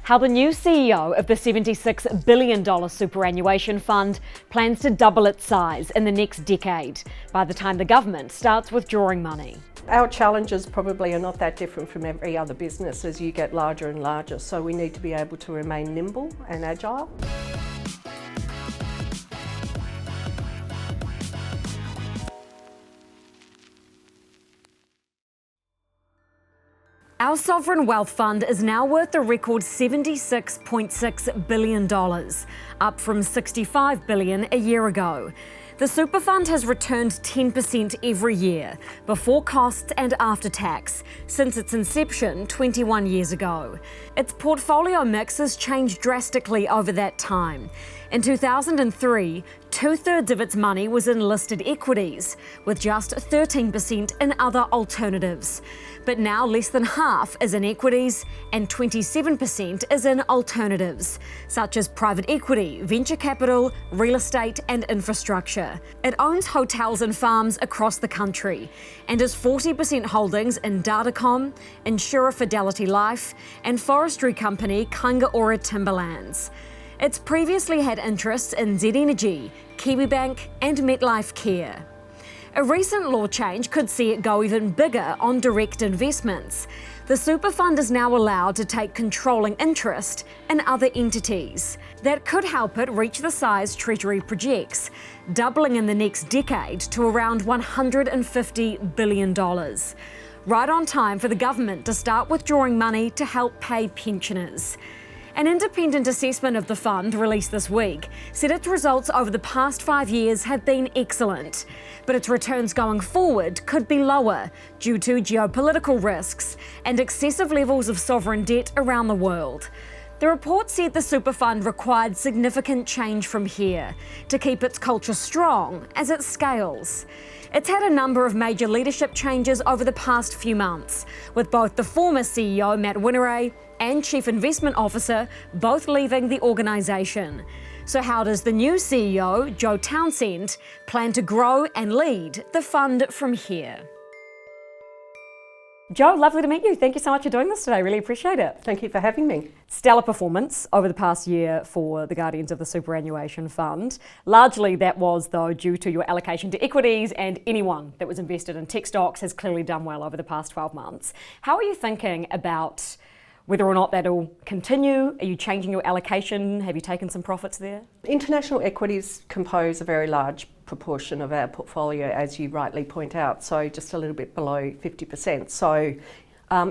How the new CEO of the $76 billion superannuation fund plans to double its size in the next decade by the time the government starts withdrawing money. Our challenges probably are not that different from every other business as you get larger and larger, so we need to be able to remain nimble and agile. Our sovereign wealth fund is now worth a record $76.6 billion, up from $65 billion a year ago. The super fund has returned 10% every year, before costs and after tax, since its inception 21 years ago. Its portfolio mix has changed drastically over that time. In 2003, 2/3 of its money was in listed equities, with just 13% in other alternatives. But now less than half is in equities and 27% is in alternatives, such as private equity, venture capital, real estate and infrastructure. It owns hotels and farms across the country and has 40% holdings in Datacom, insurer Fidelity Life and forestry company Kaingaora Timberlands. It's previously had interests in Z Energy, Kiwibank and MetLife Care. A recent law change could see it go even bigger on direct investments. The super fund is now allowed to take controlling interest in other entities. That could help it reach the size Treasury projects, doubling in the next decade to around $150 billion. Right on time for the government to start withdrawing money to help pay pensioners. An independent assessment of the fund released this week said its results over the past 5 years have been excellent, but its returns going forward could be lower due to geopolitical risks and excessive levels of sovereign debt around the world. The report said the super fund required significant change from here to keep its culture strong as it scales. It's had a number of major leadership changes over the past few months, with both the former CEO Matt Winteray and Chief Investment Officer both leaving the organisation. So how does the new CEO, Joe Townsend, plan to grow and lead the fund from here? Joe, lovely to meet you. Thank you so much for doing this today. Really appreciate it. Thank you for having me. Stellar performance over the past year for the guardians of the Superannuation Fund. Largely that was, though, due to your allocation to equities, and anyone that was invested in tech stocks has clearly done well over the past 12 months. How are you thinking about whether or not that'll continue? Are you changing your allocation? Have you taken some profits there? International equities compose a very large proportion of our portfolio, as you rightly point out, so just a little bit below 50%. So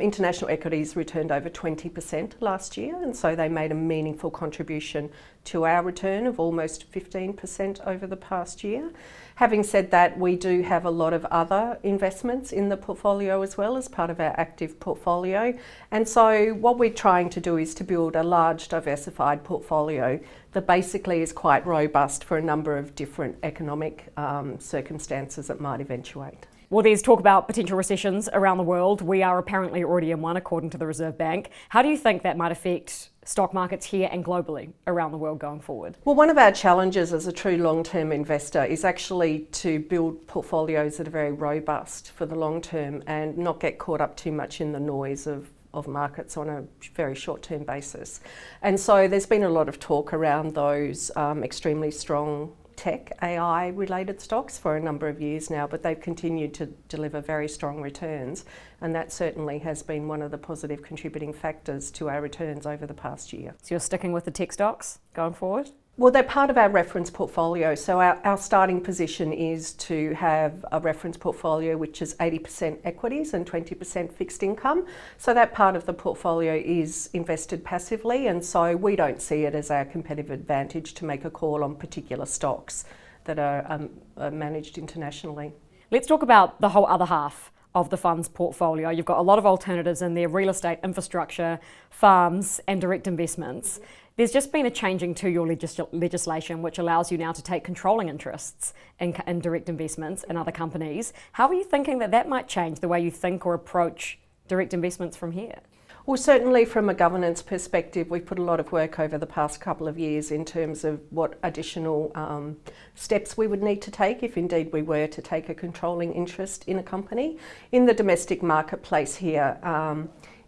international equities returned over 20% last year, and so they made a meaningful contribution to our return of almost 15% over the past year. Having said that, we do have a lot of other investments in the portfolio as well as part of our active portfolio. And so what we're trying to do is to build a large diversified portfolio that basically is quite robust for a number of different economic circumstances that might eventuate. Well, there's talk about potential recessions around the world. We are apparently already in one, according to the Reserve Bank. How do you think that might affect stock markets here and globally around the world going forward? Well, one of our challenges as a true long-term investor is actually to build portfolios that are very robust for the long term and not get caught up too much in the noise of markets on a very short-term basis. And so there's been a lot of talk around those extremely strong tech, AI related stocks for a number of years now, but they've continued to deliver very strong returns, and that certainly has been one of the positive contributing factors to our returns over the past year. So you're sticking with the tech stocks going forward? Well, they're part of our reference portfolio. So our starting position is to have a reference portfolio which is 80% equities and 20% fixed income. So that part of the portfolio is invested passively, and so we don't see it as our competitive advantage to make a call on particular stocks that are managed internationally. Let's talk about the whole other half of the fund's portfolio. You've got a lot of alternatives in there: real estate, infrastructure, farms and direct investments. There's just been a changing to your legislation which allows you now to take controlling interests in direct investments in other companies. How are you thinking that that might change the way you think or approach direct investments from here? Well, certainly from a governance perspective, we've put a lot of work over the past couple of years in terms of what additional steps we would need to take if indeed we were to take a controlling interest in a company. In the domestic marketplace here,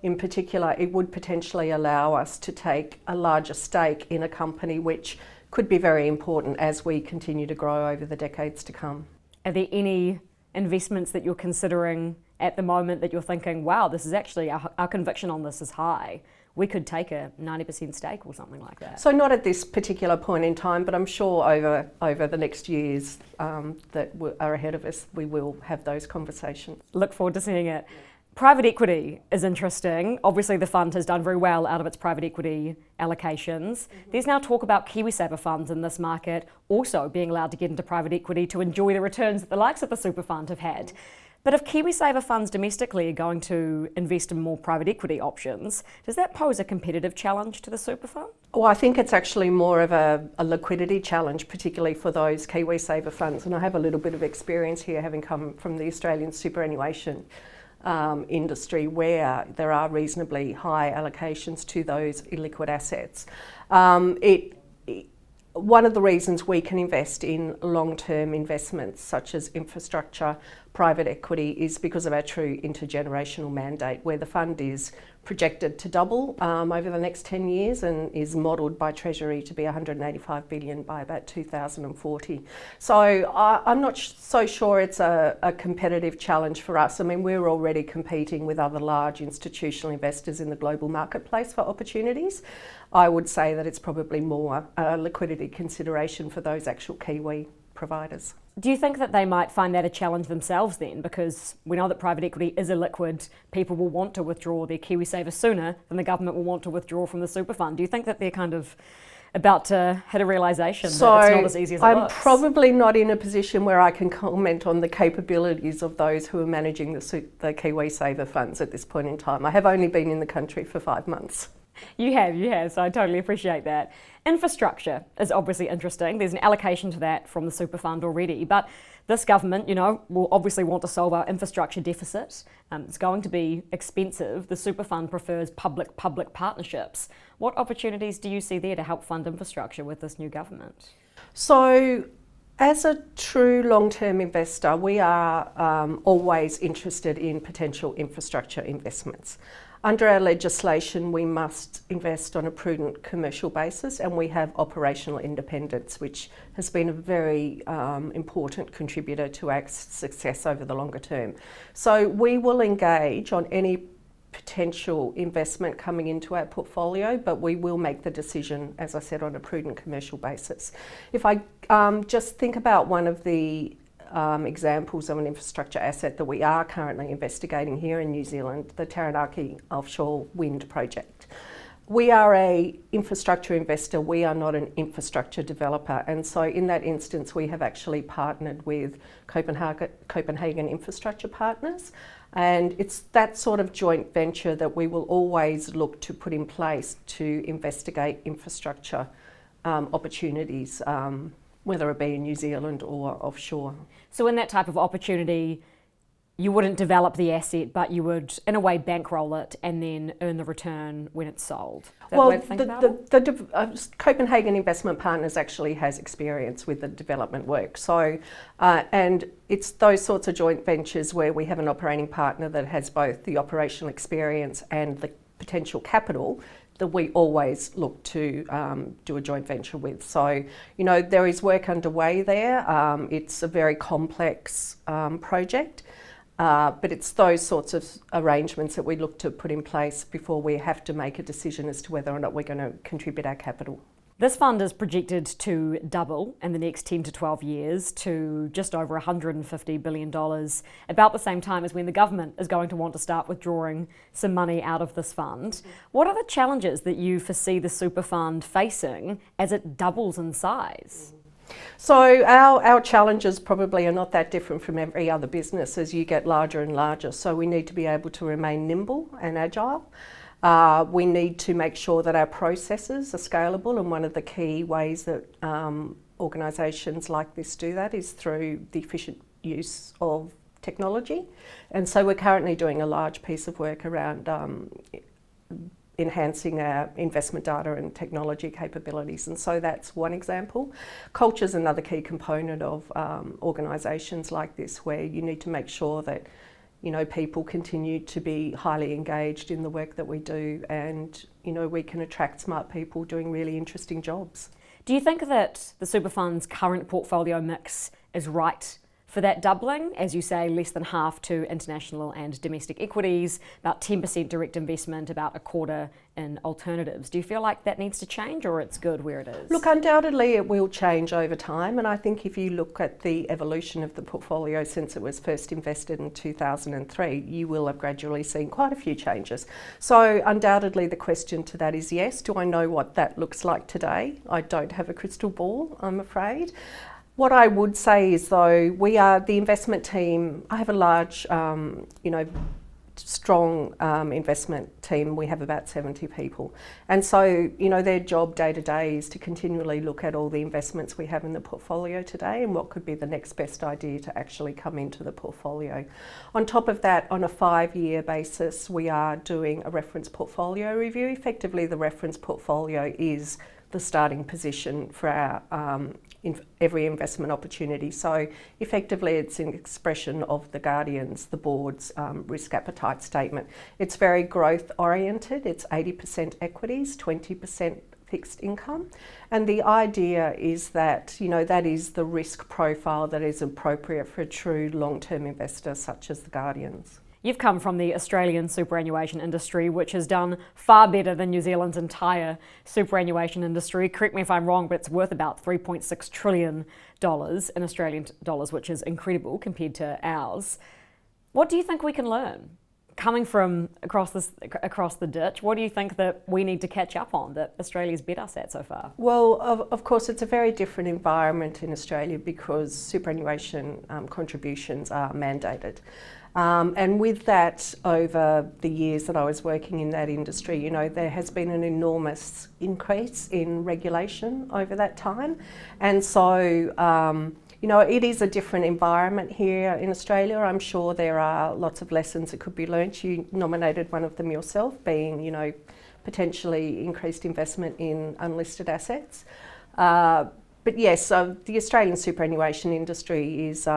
in particular, it would potentially allow us to take a larger stake in a company, which could be very important as we continue to grow over the decades to come. Are there any investments that you're considering at the moment that you're thinking, wow, this is actually, our conviction on this is high, we could take a 90% stake or something like that? So not at this particular point in time, but I'm sure over the next years that are ahead of us, we will have those conversations. Look forward to seeing it. Private equity is interesting. Obviously the fund has done very well out of its private equity allocations. There's now talk about KiwiSaver funds in this market also being allowed to get into private equity to enjoy the returns that the likes of the super fund have had. But if KiwiSaver funds domestically are going to invest in more private equity options, does that pose a competitive challenge to the super fund? Well, I think it's actually more of a liquidity challenge, particularly for those KiwiSaver funds. And I have a little bit of experience here, having come from the Australian superannuation industry, where there are reasonably high allocations to those illiquid assets. One of the reasons we can invest in long-term investments such as infrastructure, private equity, is because of our true intergenerational mandate, where the fund is projected to double over the next 10 years and is modelled by Treasury to be 185 billion by about 2040. So I'm not so sure it's a competitive challenge for us. I mean, we're already competing with other large institutional investors in the global marketplace for opportunities. I would say that it's probably more a liquidity consideration for those actual Kiwi providers. Do you think that they might find that a challenge themselves then? Because we know that private equity is illiquid. People will want to withdraw their KiwiSaver sooner than the government will want to withdraw from the super fund. Do you think that they're kind of about to hit a realisation that it's not as easy as it looks? I'm probably not in a position where I can comment on the capabilities of those who are managing the KiwiSaver funds at this point in time. I have only been in the country for 5 months. You have, so I totally appreciate that. Infrastructure is obviously interesting. There's an allocation to that from the super fund already, but this government, will obviously want to solve our infrastructure deficit. It's going to be expensive. The super fund prefers public-public partnerships. What opportunities do you see there to help fund infrastructure with this new government? So, as a true long-term investor, we are always interested in potential infrastructure investments. Under our legislation, we must invest on a prudent commercial basis, and we have operational independence, which has been a very important contributor to our success over the longer term. So we will engage on any potential investment coming into our portfolio, but we will make the decision, as I said, on a prudent commercial basis. If I just think about one of the examples of an infrastructure asset that we are currently investigating here in New Zealand, the Taranaki offshore wind project. We are an infrastructure investor, we are not an infrastructure developer, and so in that instance we have actually partnered with Copenhagen Infrastructure Partners, and it's that sort of joint venture that we will always look to put in place to investigate infrastructure opportunities, whether it be in New Zealand or offshore. So in that type of opportunity, you wouldn't develop the asset, but you would, in a way, bankroll it and then earn the return when it's sold. Well, the Copenhagen Investment Partners actually has experience with the development work. So, and it's those sorts of joint ventures where we have an operating partner that has both the operational experience and the potential capital that we always look to do a joint venture with. So, there is work underway there. It's a very complex project, but it's those sorts of arrangements that we look to put in place before we have to make a decision as to whether or not we're going to contribute our capital. This fund is projected to double in the next 10 to 12 years to just over $150 billion, about the same time as when the government is going to want to start withdrawing some money out of this fund. What are the challenges that you foresee the super fund facing as it doubles in size? So our challenges probably are not that different from every other business as you get larger and larger. So we need to be able to remain nimble and agile. We need to make sure that our processes are scalable, and one of the key ways that organisations like this do that is through the efficient use of technology. And so we're currently doing a large piece of work around enhancing our investment data and technology capabilities, and so that's one example. Culture is another key component of organisations like this, where you need to make sure that people continue to be highly engaged in the work that we do, and we can attract smart people doing really interesting jobs. Do you think that the super fund's current portfolio mix is right for that doubling? As you say, less than half to international and domestic equities, about 10% direct investment, about a quarter in alternatives. Do you feel like that needs to change, or it's good where it is? Look, undoubtedly it will change over time, and I think if you look at the evolution of the portfolio since it was first invested in 2003, you will have gradually seen quite a few changes. So undoubtedly the question to that is yes. Do I know what that looks like today? I don't have a crystal ball, I'm afraid. What I would say is, though, we are the investment team. I have a large, strong investment team. We have about 70 people. And so, their job day to day is to continually look at all the investments we have in the portfolio today and what could be the next best idea to actually come into the portfolio. On top of that, on a 5-year basis, we are doing a reference portfolio review. Effectively, the reference portfolio is the starting position for our every investment opportunity. So effectively it's an expression of the Guardian's, the board's risk appetite statement. It's very growth oriented. It's 80% equities, 20% fixed income. And the idea is that, that is the risk profile that is appropriate for a true long-term investor such as the Guardian's. You've come from the Australian superannuation industry, which has done far better than New Zealand's entire superannuation industry. Correct me if I'm wrong, but it's worth about $3.6 trillion in Australian dollars, which is incredible compared to ours. What do you think we can learn? Coming from across the ditch, what do you think that we need to catch up on that Australia's bet us at so far? Well, of course, it's a very different environment in Australia because superannuation contributions are mandated. And with that, over the years that I was working in that industry, there has been an enormous increase in regulation over that time. And so, it is a different environment here in Australia. I'm sure there are lots of lessons that could be learnt. You nominated one of them yourself, being, potentially increased investment in unlisted assets. But yes, the Australian superannuation industry is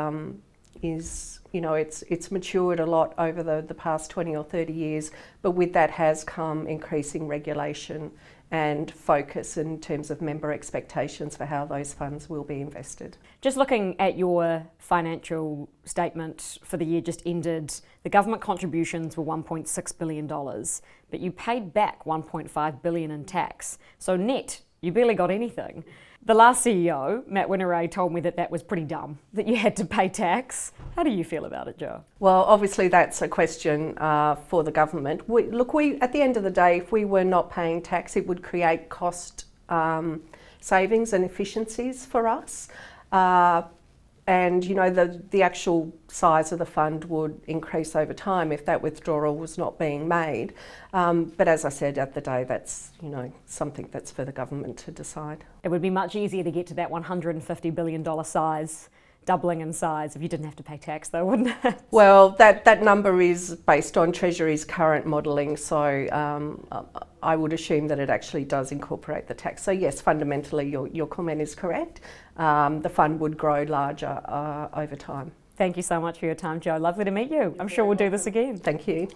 it's matured a lot over the past 20 or 30 years, but with that has come increasing regulation and focus in terms of member expectations for how those funds will be invested. Just looking at your financial statement for the year just ended, the government contributions were $1.6 billion, but you paid back $1.5 billion in tax. So net, you barely got anything. The last CEO, Matt Winteray, told me that was pretty dumb, that you had to pay tax. How do you feel about it, Jo? Well, obviously that's a question for the government. At the end of the day, if we were not paying tax, it would create cost savings and efficiencies for us. And the actual size of the fund would increase over time if that withdrawal was not being made. But as I said at the day, that's something that's for the government to decide. It would be much easier to get to that $150 billion size, doubling in size, if you didn't have to pay tax, though, wouldn't it? Well, that number is based on Treasury's current modelling, so I would assume that it actually does incorporate the tax. So yes, fundamentally your comment is correct. The fund would grow larger over time. Thank you so much for your time, Jo. Lovely to meet you. I'm sure we'll do this again. Thank you.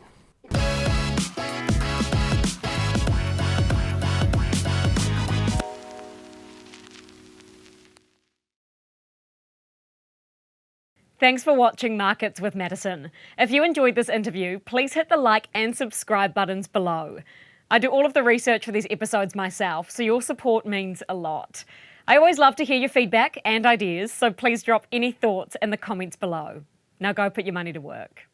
Thanks for watching Markets with Madison. If you enjoyed this interview, please hit the like and subscribe buttons below. I do all of the research for these episodes myself, so your support means a lot. I always love to hear your feedback and ideas, so please drop any thoughts in the comments below. Now go put your money to work.